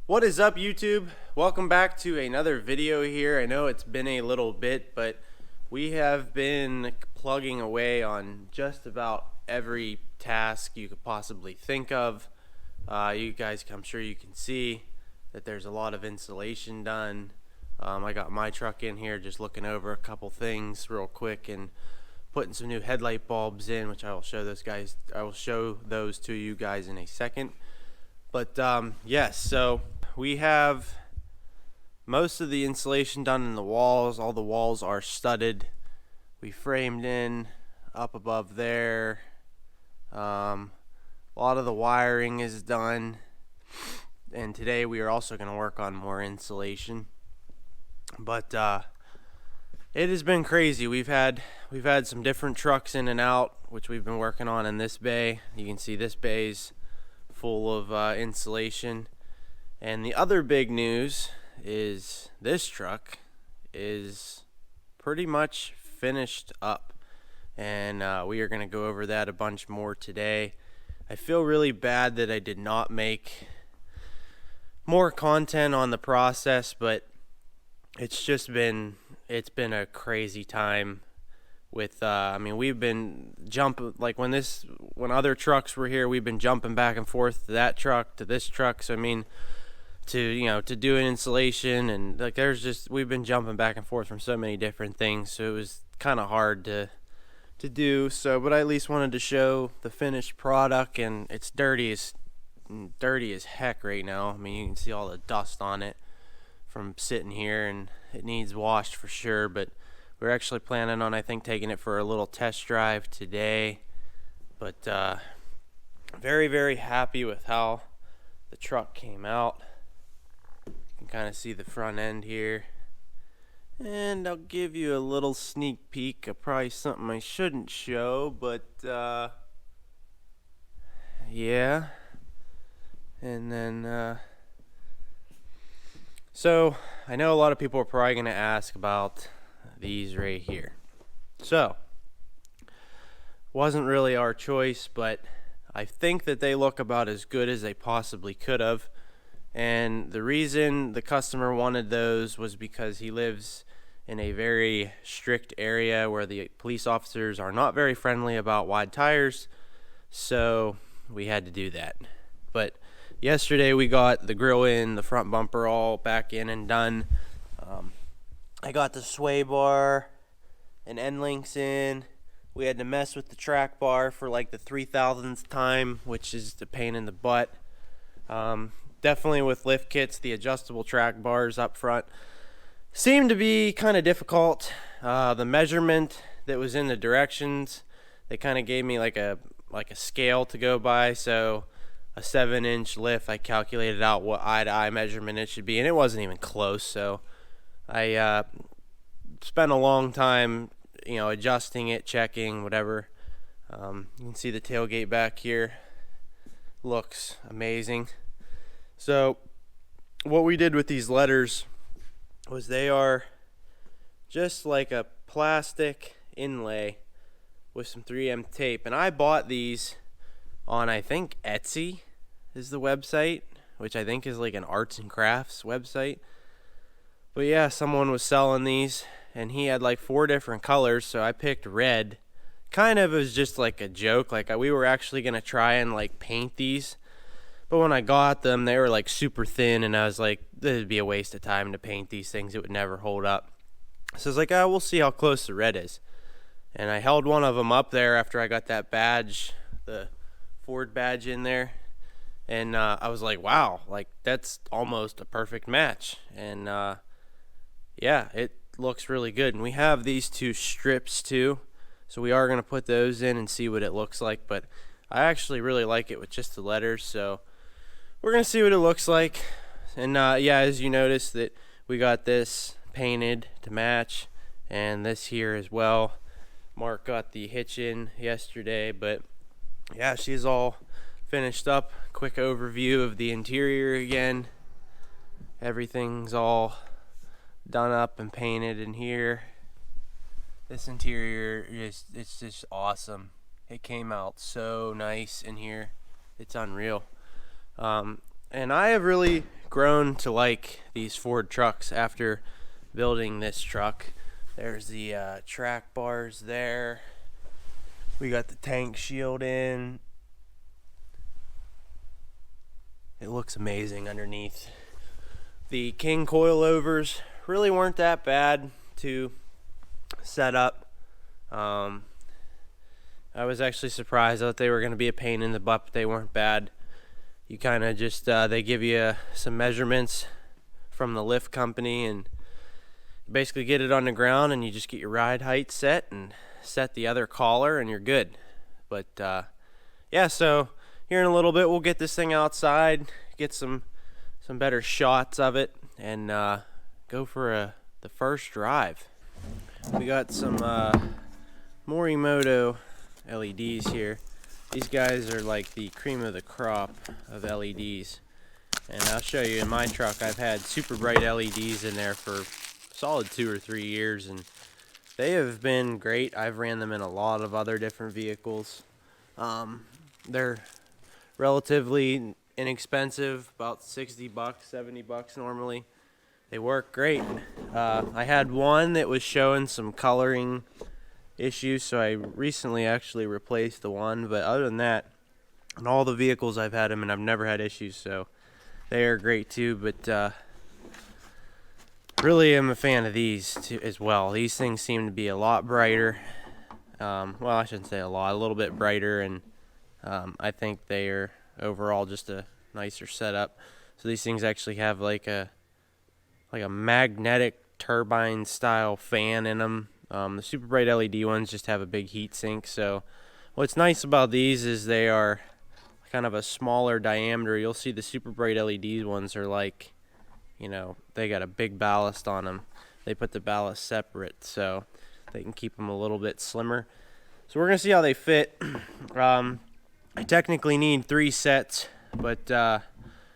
What is up, YouTube? Welcome back to another video here. I know it's been a little bit, but we have been plugging away on just about every task you could possibly think of. You guys, I'm sure you can see that there's a lot of installation done. I got my truck in here just looking over a couple things real quick and putting some new headlight bulbs in, which I will show those to you guys in a second. But yes, so we have most of the insulation done in the walls. All the walls are studded. We framed in up above there. A lot of the wiring is done. And today we are also going to work on more insulation. But it has been crazy. We've had some different trucks in and out, which we've been working on in this bay. You can see this bay's full of insulation. And the other big news is this truck is pretty much finished up, and we are going to go over that a bunch more today. I feel really bad that I did not make more content on the process, but it's been a crazy time with I mean, we've been jumping, like when other trucks were here, we've been jumping back and forth to that truck to this truck. So I mean, to do an installation, and like we've been jumping back and forth from so many different things, so it was kind of hard to do. So but I at least wanted to show the finished product, and it's dirty as heck right now. I mean, you can see all the dust on it from sitting here, and it needs washed for sure. But we're actually planning on, I think, taking it for a little test drive today. But very, very happy with how the truck came out. You can kind of see the front end here. And I'll give you a little sneak peek of probably something I shouldn't show, but yeah. And then so I know a lot of people are probably going to ask about these right here. So wasn't really our choice, but I think that they look about as good as they possibly could have. And the reason the customer wanted those was because he lives in a very strict area where the police officers are not very friendly about wide tires, so we had to do that. But yesterday we got the grill in, the front bumper all back in and done. I got the sway bar and end links in. We had to mess with the track bar for like the 3,000th time, which is the pain in the butt. Definitely with lift kits, the adjustable track bars up front seemed to be kind of difficult. The measurement that was in the directions, they kind of gave me like a scale to go by. So a 7-inch lift, I calculated out what eye-to-eye measurement it should be, and it wasn't even close. So I spent a long time, adjusting it, checking, whatever. You can see the tailgate back here. Looks amazing. So what we did with these letters was they are just like a plastic inlay with some 3M tape. And I bought these on, I think, Etsy is the website, which I think is like an arts and crafts website. But yeah, someone was selling these, and he had like 4 different colors, so I picked red. Kind of as just like a joke, like we were actually going to try and like paint these. But when I got them, they were like super thin, and I was like, this would be a waste of time to paint these things. It would never hold up. So I was like, we'll see how close the red is. And I held one of them up there after I got that badge, the Ford badge in there. And I was like, wow, like that's almost a perfect match. And yeah, it looks really good. And we have these 2 strips too, so we are going to put those in and see what it looks like. But I actually really like it with just the letters, so we're going to see what it looks like. And yeah, as you notice that we got this painted to match, and this here as well. Mark got the hitch in yesterday, but yeah, she's all finished up. Quick overview of the interior again. Everything's all done up and painted in here. This interior it's just awesome. It came out so nice in here. It's unreal. And I have really grown to like these Ford trucks after building this truck. There's the track bars there. We got the tank shield in. It looks amazing underneath. The King coilovers really weren't that bad to set up. I was actually surprised. I thought they were going to be a pain in the butt, but they weren't bad. You kind of just, they give you some measurements from the lift company, and you basically get it on the ground, and you just get your ride height set and set the other collar, and you're good. But yeah, so here in a little bit we'll get this thing outside, get some better shots of it, and go for the first drive. We got some Morimoto LEDs here. These guys are like the cream of the crop of LEDs, and I'll show you in my truck. I've had super bright LEDs in there for solid 2 or 3 years, and they have been great. I've ran them in a lot of other different vehicles. They're relatively inexpensive, about $60, $70 normally. They work great. I had one that was showing some coloring issues, so I recently actually replaced the one, but other than that, in all the vehicles I've had them and I've never had issues, so they are great too. But really am a fan of these too, as well. These things seem to be a lot brighter. Well, I shouldn't say a little bit brighter, and I think they are overall just a nicer setup. So these things actually have like a magnetic turbine style fan in them. The super bright LED ones just have a big heat sink. So what's nice about these is they are kind of a smaller diameter. You'll see the super bright LED ones are like, you know, they got a big ballast on them. They put the ballast separate so they can keep them a little bit slimmer. So we're gonna see how they fit. I technically need 3 sets, but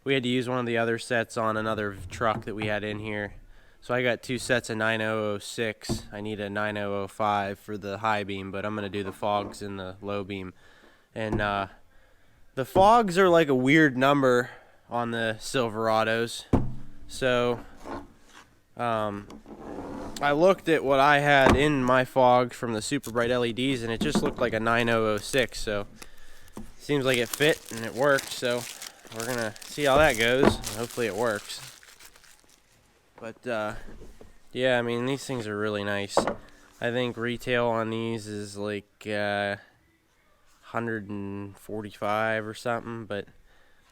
we had to use one of the other sets on another truck that we had in here. So I got 2 sets of 9006. I need a 9005 for the high beam, but I'm going to do the fogs in the low beam. And the fogs are like a weird number on the Silverados. So I looked at what I had in my fog from the super bright LEDs, and it just looked like a 9006. So seems like it fit and it worked. So we're going to see how that goes. Hopefully it works. But yeah, I mean, these things are really nice. I think retail on these is like 145 or something, but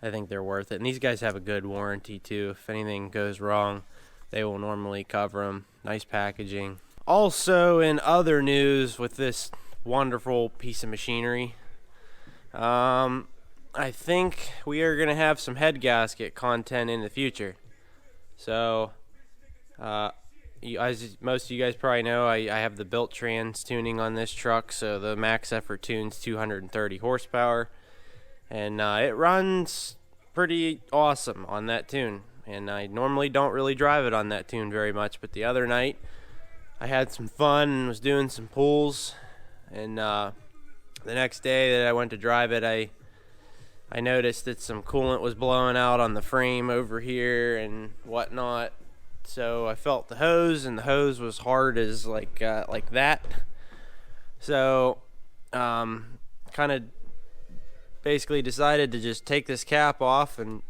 I think they're worth it. And these guys have a good warranty too. If anything goes wrong, they will normally cover them. Nice packaging. Also, in other news with this wonderful piece of machinery, I think we are going to have some head gasket content in the future. So as most of you guys probably know, I have the built trans tuning on this truck, so the max effort tune's 230 horsepower, and it runs pretty awesome on that tune. And I normally don't really drive it on that tune very much, but the other night I had some fun and was doing some pulls, and the next day that I went to drive it, I noticed that some coolant was blowing out on the frame over here and whatnot. So I felt the hose, and the hose was hard as like that. So kind of basically decided to just take this cap off, and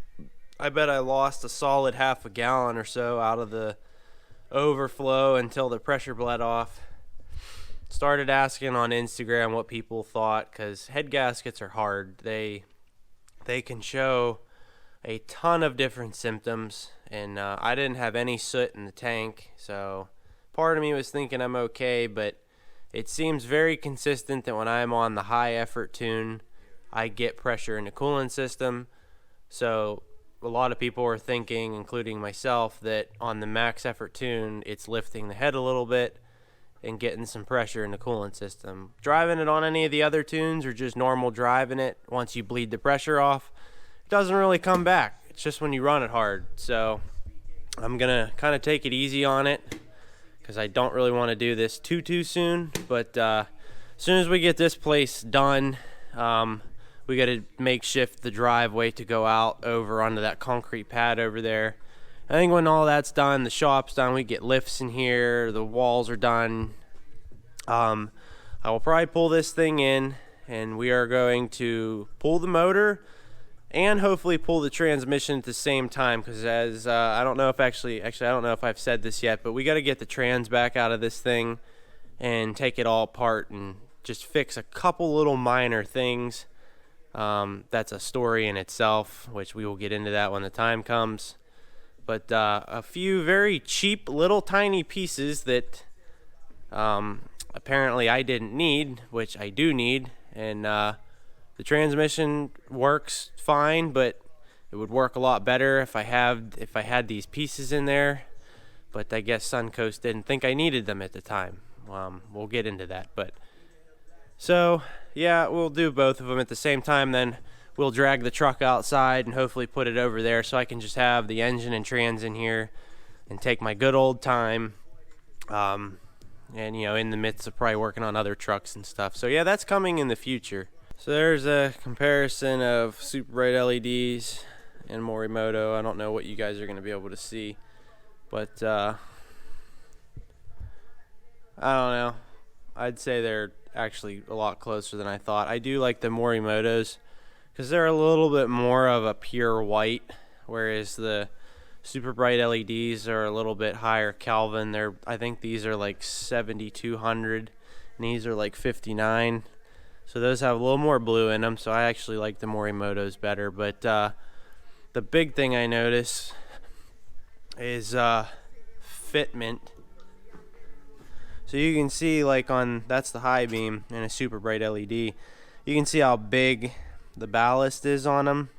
I bet I lost a solid half a gallon or so out of the overflow until the pressure bled off. Started asking on Instagram what people thought, because head gaskets are hard. They can show a ton of different symptoms, and I didn't have any soot in the tank, so part of me was thinking I'm okay, but it seems very consistent that when I'm on the high effort tune, I get pressure in the coolant system. So a lot of people are thinking, including myself, that on the max effort tune, it's lifting the head a little bit and getting some pressure in the coolant system. Driving it on any of the other tunes or just normal driving it, once you bleed the pressure off, it doesn't really come back. It's just when you run it hard. So I'm going to kind of take it easy on it because I don't really want to do this too soon. But as soon as we get this place done, we we got to makeshift the driveway to go out over onto that concrete pad over there. I think when all that's done, the shop's done, we get lifts in here, the walls are done. I will probably pull this thing in, and we are going to pull the motor and hopefully pull the transmission at the same time, because as I don't know if I don't know if I've said this yet, but we got to get the trans back out of this thing and take it all apart and just fix a couple little minor things. That's a story in itself, which we will get into that when the time comes. But a few very cheap little tiny pieces that apparently I didn't need, which I do need, and the transmission works fine, but it would work a lot better if I had these pieces in there. But I guess Suncoast didn't think I needed them at the time. We'll get into that. But so yeah, we'll do both of them at the same time. Then we'll drag the truck outside and hopefully put it over there so I can just have the engine and trans in here and take my good old time. And in the midst of probably working on other trucks and stuff. So yeah, that's coming in the future. So there's a comparison of super bright LEDs and Morimoto. I don't know what you guys are going to be able to see, but I don't know. I'd say they're actually a lot closer than I thought. I do like the Morimotos because they're a little bit more of a pure white, whereas the super bright LEDs are a little bit higher Kelvin. I think these are like 7200 and these are like 59. So those have a little more blue in them, so I actually like the Morimotos better. But the big thing I notice is fitment. So you can see, like, that's the high beam and a super bright LED. You can see how big the ballast is on them.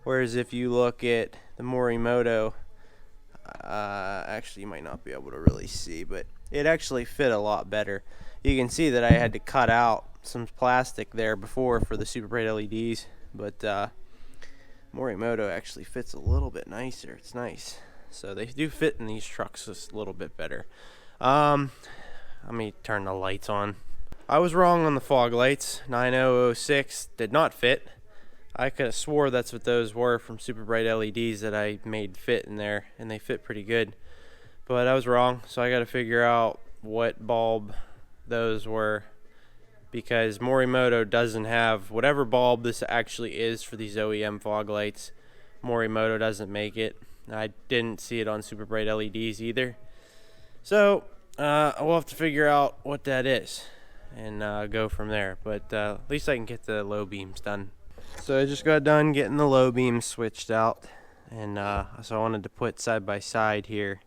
Whereas if you look at the Morimoto, actually you might not be able to really see, but it actually fit a lot better. You can see that I had to cut out some plastic there before for the super bright LEDs, but Morimoto actually fits a little bit nicer. It's nice. So they do fit in these trucks just a little bit better. Let me turn the lights on. I was wrong on the fog lights. 9006 did not fit. I could have swore that's what those were from super bright LEDs that I made fit in there, and they fit pretty good. But I was wrong, so I got to figure out what bulb those were, because Morimoto doesn't have whatever bulb this actually is for these OEM fog lights. Morimoto doesn't make it. I didn't see it on super bright LEDs either. So we'll have to figure out what that is and go from there. But at least I can get the low beams done. So I just got done getting the low beams switched out, and so I wanted to put side by side here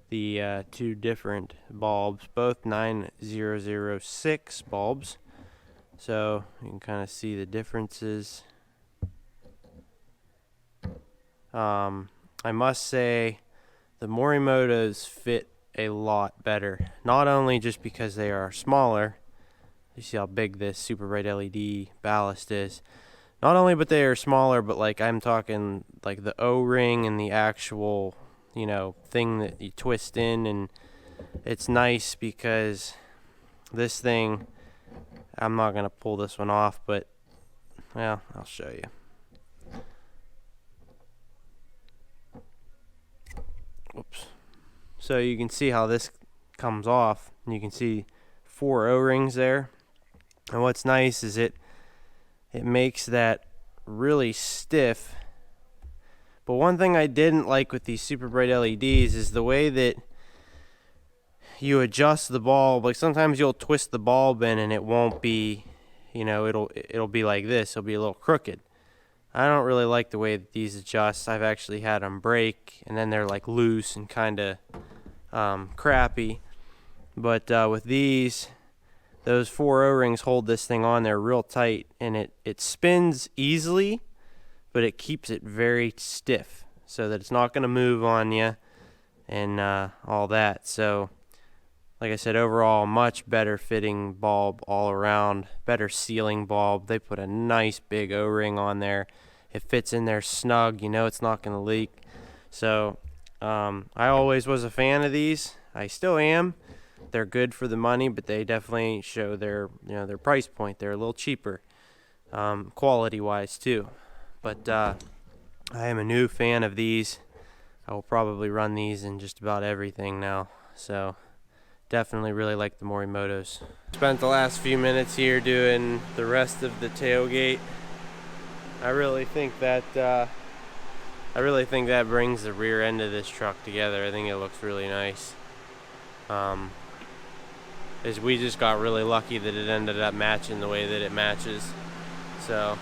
the two different bulbs, both 9006 bulbs, so you can kind of see the differences. I must say the Morimotos fit a lot better, not only just because they are smaller. You see how big this super bright LED ballast is. Not only but they are smaller, but like I'm talking like the O-ring and the actual thing that you twist in, and it's nice because this thing, I'm not gonna pull this one off, but well, I'll show you. Whoops. So you can see how this comes off, and you can see 4 O-rings there, and what's nice is it makes that really stiff. But one thing I didn't like with these super bright LEDs is the way that you adjust the bulb. Like sometimes you'll twist the bulb in and it won't be, it'll be like this. It'll be a little crooked. I don't really like the way that these adjust. I've actually had them break and then they're like loose and kind of crappy. But with these, those 4 O-rings hold this thing on there real tight, and it spins easily, but it keeps it very stiff so that it's not going to move on you and all that. So like I said, overall much better fitting bulb all around, better sealing bulb. They put a nice big O-ring on there. It fits in there snug, it's not going to leak. So I always was a fan of these. I still am. They're good for the money, but they definitely show their price point. They're a little cheaper. quality wise too. But I am a new fan of these. I will probably run these in just about everything now. So definitely really like the Morimotos. Spent the last few minutes here doing the rest of the tailgate. I really think that brings the rear end of this truck together. I think it looks really nice. Is we just got really lucky that it ended up matching the way that it matches. So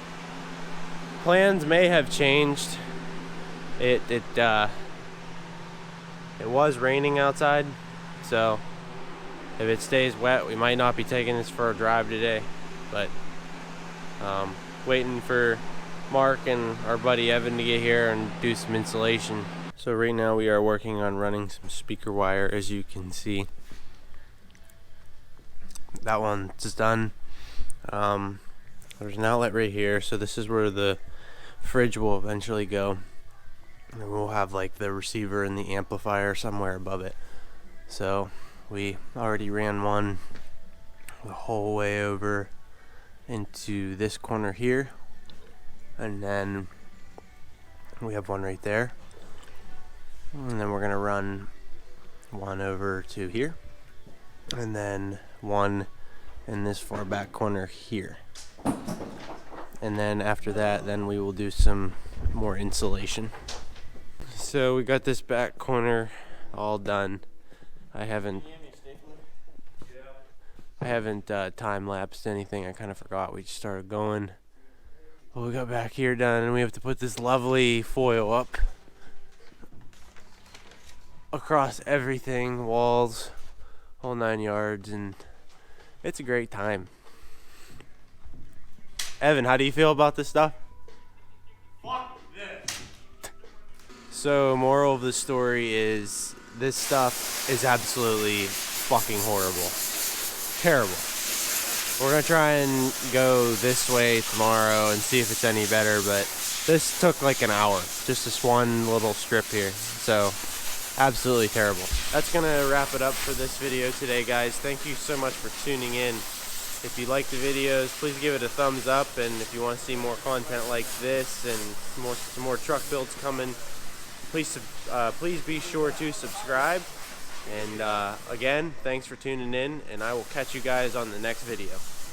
plans may have changed. It was raining outside, so if it stays wet, we might not be taking this for a drive today. But waiting for Mark and our buddy Evan to get here and do some insulation. So right now we are working on running some speaker wire, as you can see. That one's done. There's an outlet right here, so this is where the fridge will eventually go. And we'll have like the receiver and the amplifier somewhere above it. So we already ran one the whole way over into this corner here. And then we have one right there. And then we're going to run one over to here. And then one in this far back corner here. And then after that, then we will do some more insulation. So we got this back corner all done. I haven't time-lapsed anything. I kind of forgot we just started going. Well, we got back here done, and we have to put this lovely foil up across everything, walls, whole 9 yards, and it's a great time. Evan, how do you feel about this stuff? Fuck this. So, moral of the story is this stuff is absolutely fucking horrible. Terrible. We're gonna try and go this way tomorrow and see if it's any better, but this took like an hour, just this one little strip here. So, absolutely terrible. That's gonna wrap it up for this video today, guys. Thank you so much for tuning in. If you like the videos, please give it a thumbs up, and if you want to see more content like this and some more truck builds coming, please be sure to subscribe. And again, thanks for tuning in, and I will catch you guys on the next video.